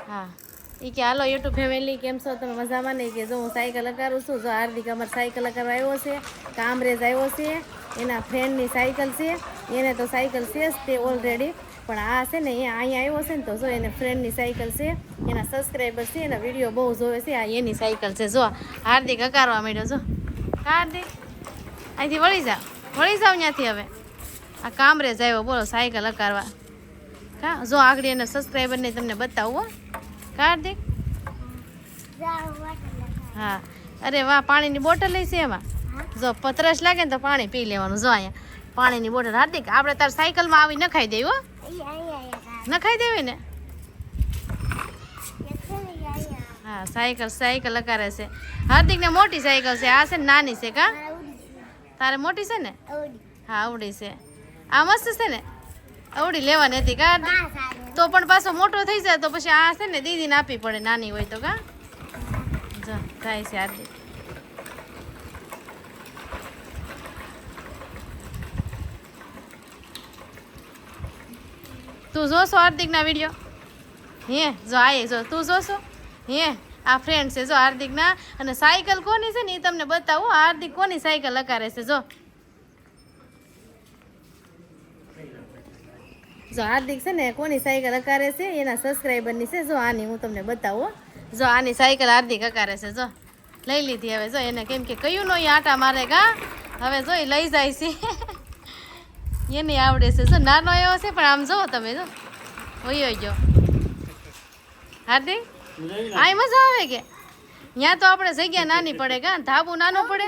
હા એ કે હાલો YouTube family કેમ છો તમે મજામાં નહીં કે જો હું સાયકલ લગાડું છું જો હાર્દિક અમારે સાયકલ લગાડવા આવ્યો છે કામરેજ આવ્યો છે એના ફ્રેન્ડની સાયકલ છે એને તો સાયકલ છે જ તે ઓલરેડી પણ આ છે ને એ અહીંયા આવ્યો છે ને તો જો એને ફ્રેન્ડની સાયકલ છે એના સબસ્ક્રાઈબર છે એના વિડીયો બહુ જોવે છે આ એની સાયકલ છે જો હાર્દિક હકારવા માંડ્યો જો હાર્દિક અહીંથી વળી જાઓ ત્યાંથી હવે આ કામરેજ આવ્યો બોલો સાયકલ હકારવા હા જો આગળ એને સબસ્ક્રાઈબરને તમને બતાવું હાર્દિક હા અરે વાહ પાણીની બોટલ લઈ છે એમાં જો તરસ લાગે ને તો પાણી પી લેવાનું જો અહીંયા પાણીની બોટલ હાર્દિક આપણે તાર સાયકલમાં આવી નખાઈ દેવી હો નખાઈ દેવી ને હા સાયકલ લગારે છે હાર્દિક ને મોટી સાયકલ છે આ છે ને નાની છે કા તારે મોટી છે ને હા આવડી છે આ મસ્ત છે ને આવડી લેવાની હતી કા તો પણ પાછો મોટો થઈ જાય તો પછી આ છે ને દીદીને આપવી પડે નાની હોય તો કા જો થાય છે હાર્દિક તું જોશો હાર્દિકના વિડીયો હે જો આયે જો તું જોશો હે આ ફ્રેન્ડ છે જો હાર્દિકના અને સાયકલ કોની છે ને એ તમને બતાવું હાર્દિક કોની સાયકલ લગારે છે જો હાર્દિક છે ને કોની સાયકલ હકારે છે એના સબસ્ક્રાઈબરની છે જો આની હું તમને બતાવું જો આની સાયકલ હાર્દિક હકારે છે જો લઈ લીધી હવે જો એને કેમ કે કયું નો આટા મારે કા હવે જો એ લઈ જાય છે એને આવડે છે જો નાનો એવો છે પણ આમ જો તમે જો હોય ગયો હાર્દિક આય મજા આવે કે ત્યાં તો આપણે જગ્યા નાની પડે કા ધાબુ નાનો પડે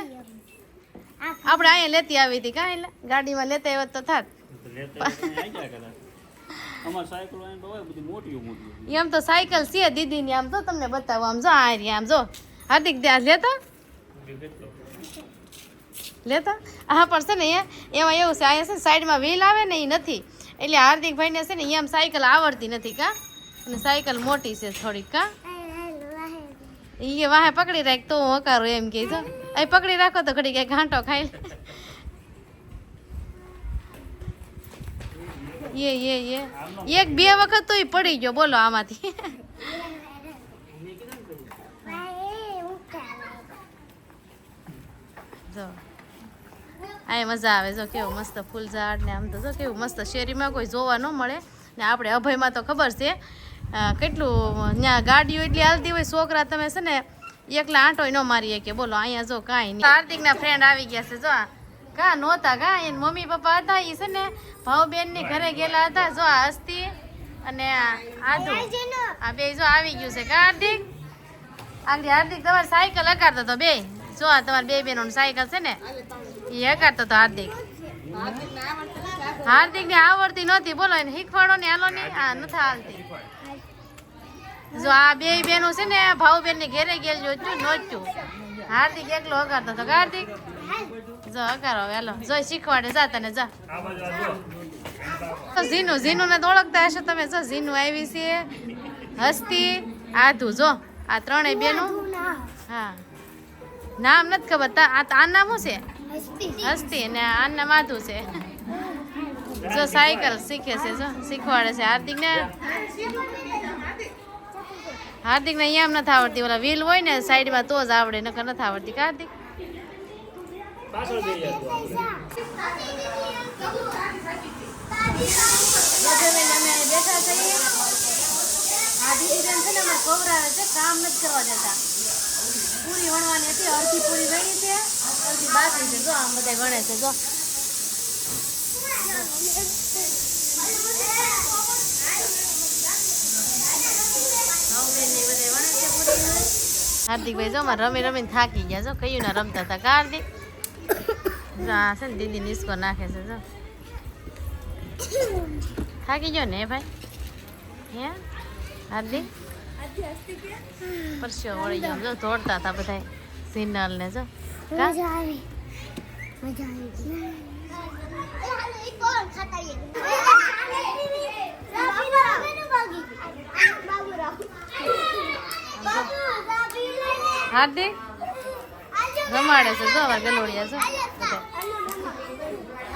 આપણે અહીંયા લેતી આવી હતી કા એટલે ગાડીમાં લેતા આવ્યો તો થાત એમ તો સાયકલ છે દીદી ની આમ તો તમને બતાવો આમ જો આ રહી આમ જો હાર્દિક ત્યાં લેતા હા પણ છે ને એમાં એવું છે અહીંયા છે ને સાઈડમાં વ્હીલ આવે ને એ નથી એટલે હાર્દિકભાઈને છે ને એમ સાયકલ આવડતી નથી કા અને સાયકલ મોટી છે થોડીક કા એ વાહે પકડી રાખ તો હું હકારું એમ કે જો અહીં પકડી રાખો તો ઘડી કઈ ઘાંટો ખાઈ એક બે વખત તો પડી ગયો બોલો આમાંથી જો આ મજા આવે જો કેવું મસ્ત ફૂલ ઝાડ ને આમ તો જો કેવું મસ્ત શેરીમાં કોઈ જોવા ન મળે ને આપણે અભયમાં તો ખબર છે કેટલું ત્યાં ગાડીઓ એટલી હાલતી હોય છોકરા તમે છે ને એકલા આંટોય ન મારીએ કે બોલો અહીંયા જો કાંઈ નહીં હાર્દિકના ફ્રેન્ડ આવી ગયા છે જો કા નહોતા કા એને મમ્મી પપ્પા હતા એ છે ને ભાવબેનની ઘરે ગયેલા હતા જો આ હસ્તી અને આદુ આ બે જો આવી ગયું છે કા હાર્દિક આગળ હાર્દિક તમારે સાયકલ હકારતો હતો બે જો આ તમારી બે બેનોની સાયકલ છે ને એ હકારતો હતો હાર્દિક ને આવડતી નહોતી બોલો એને શીખવાડો ને હાલો ને આ નથી હાલતી જો આ બે બેનો છે ને ભાવબેન ની ઘેરે ગયેલું નહોતું હાર્દિક એકલો હકારતો હતો હાર્દિક જો હકારો હાલો જો શીખવાડે જા તને જા ઝીનું ને ઓળખતા હશો તમે જો ઝીનું આવી છે હસ્તી આધુ જો આ ત્રણેય બેનું હા નામ નથી ખબર આ નામ શું છે હસ્તી ને આ નામ આધુ છે જો સાયકલ શીખે છે જો શીખવાડે છે હાર્દિક ને એમ નથી આવડતી ઓલા વ્હીલ હોય ને સાઈડમાં તો જ આવડે નકર નથી આવડતી હાર્દિક કામ નથી કરવા દેતા પૂરી વણવાની હતી અડધી પૂરી વણી છે અડધી બાકી છે જો આમ બધા વણે છે જો હાર્દિકભાઈ જો રમી રમીને થાકી ગયા જો કયું ના રમતા હતા કા હાર્દિક હા છે ને દીદી નિસ્કો નાખે છે જો થાકી ગયો ને ભાઈ હે હાર્દિક પરસ્યો વળી ગયો જો દોડતા હતા બધા સિગ્નલ ને જો હાર્દિક રમાડે છે જો અમારે ગલોડિયા છો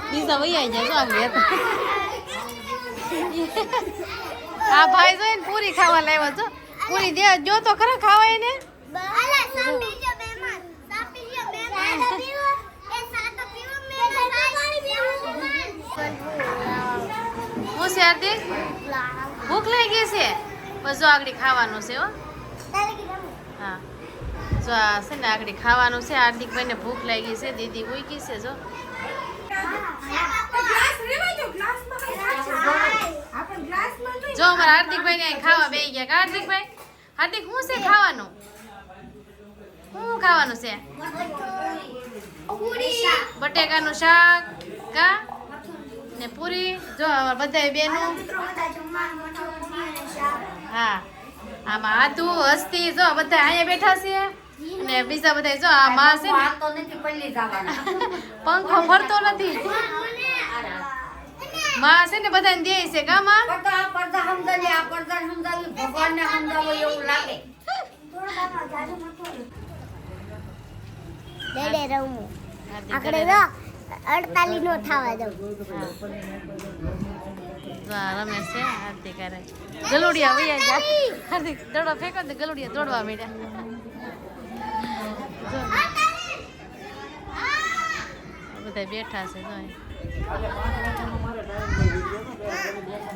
બીજા વૈયા જાય જો આગળ આ ભાઈ જોઈને પૂરી ખાવા લાવ્યો છો પૂરી દે જો તો ખરા ખાવાય ને હું છે હાર્દિક ભૂખ લાગી છે બસ જો આગળ ખાવાનું છે હો હા જો આ છે ને આગળ ખાવાનું છે હાર્દિકભાઈને ભૂખ લાગી છે દીદી ઉઈકી છે જો જો અમારા હાર્દિકભાઈ ને ખાવા બેસી ગયા કા હાર્દિકભાઈ હાર્દિક શું છે ખાવાનું શું ખાવાનું છે બટેકાનું શાક કા ને પૂરી જો બધા બેનું હા આમાં આદુ હસ્તી જો બધા અહીંયા બેઠા છે અને બીજા બધા જો આ માં છે ને પંખો ફરતો નથી માં છે ને બધાને દે છે કા માં આખડે 48 નો થવા દઉં રમેશ છે હાર્દિક અરે ગલુડિયા વૈયા જા હાર્દિક દડો ફેંકો તો ગલુડિયા દોડવા માંડ્યા બધા બેઠા છે જો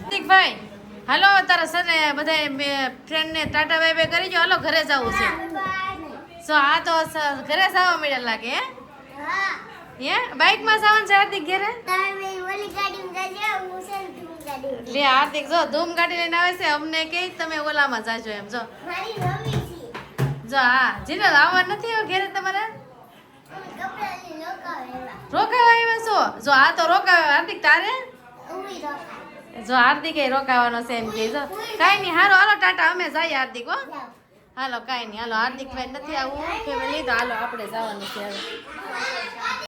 હાર્દિકભાઈ હાલો તારા સને બધા ફ્રેન્ડ ને ટાટા બાય બાય કરી જો હાલો ઘરે જવું છે સો આ તો ઘરે જવા મળ્યા લાગે હે બાઈક માં જવાનું છે હાર્દિક ઘરે લે હાર્દિક જો ધૂમ ગાડી લઈને આવે છે અમને કે તમે ઓલામાં જાજો એમ જો જો હા જીને આવવા નથી ઘરે તમારે રોકાવા આવ્યા છો જો આ તો રોકાવા હાર્દિક તારે જો હાર્દિક એ રોકાવાનો છે એમ કે જો કાઈ નહીં હાલો હાલો ટાટા અમે જઈએ હાર્દિક હો હાલો કાઈ નહીં હાલો હાર્દિક ભાઈ નથી આવું ફેમિલી તો હાલો આપણે જવાનું છે હવે